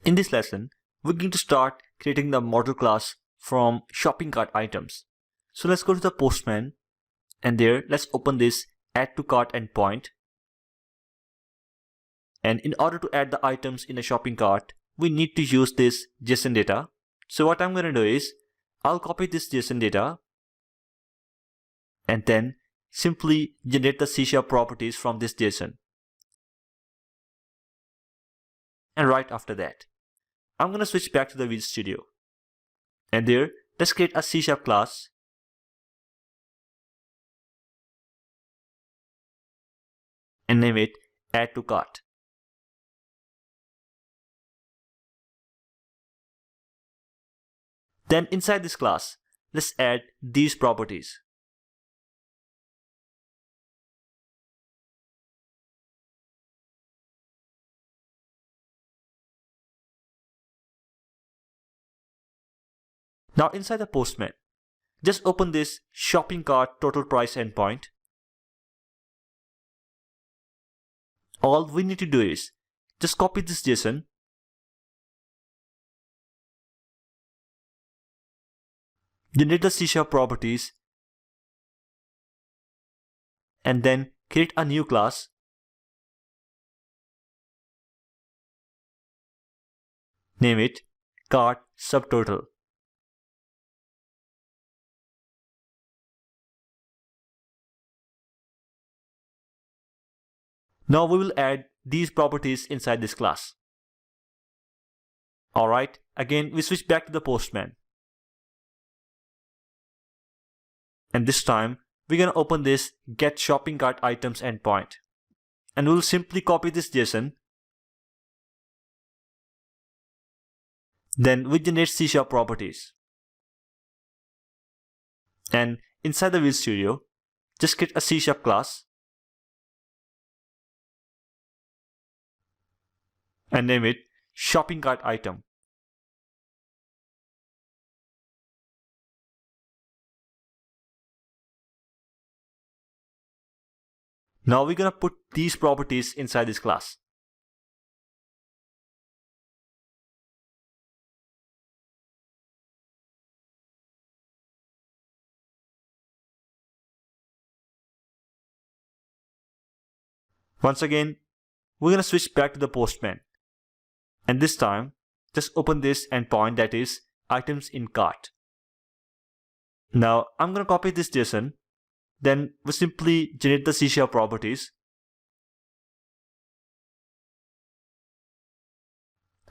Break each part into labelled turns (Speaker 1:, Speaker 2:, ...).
Speaker 1: In this lesson, we're going to start creating the model class from shopping cart items. So let's go to the Postman, and there let's open this add to cart endpoint. And in order to add the items in a shopping cart, we need to use this JSON data. So what I'm going to do is I'll copy this JSON data and then simply generate the C# properties from this JSON. And right after that, I'm going to switch back to the Visual Studio. And there, let's create a C# class. And name it add to cart. Then inside this class, let's add these properties. Now inside the Postman, just open this shopping cart total price endpoint. All we need to do is just copy this JSON, generate the C# properties, and then create a new class. Name it cart subtotal. Now we will add these properties inside this class. Alright, again we switch back to the Postman. And this time we're going to open this get shopping cart items endpoint. And we'll simply copy this JSON. Then we generate C# properties. And inside the Visual Studio, just create a C# class. And name it shopping cart item. Now we're going to put these properties inside this class. Once again, we're going to switch back to the Postman. And this time, just open this endpoint, that is items in cart. Now I'm going to copy this JSON. Then we simply generate the C# properties.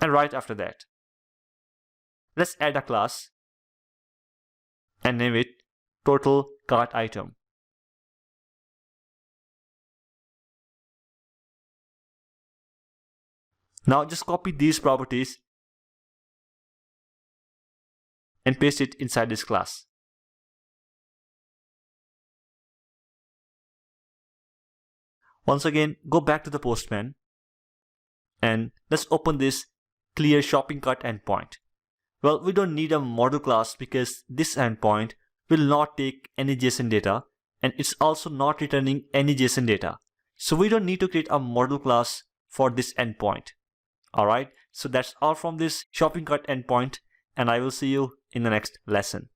Speaker 1: And right after that, let's add a class and name it total cart item. Now just copy these properties and paste it inside this class. Once again, go back to the Postman and let's open this clear shopping cart endpoint. Well, we don't need a model class because this endpoint will not take any JSON data and it's also not returning any JSON data. So we don't need to create a model class for this endpoint. Alright, so that's all from this shopping cart endpoint, and I will see you in the next lesson.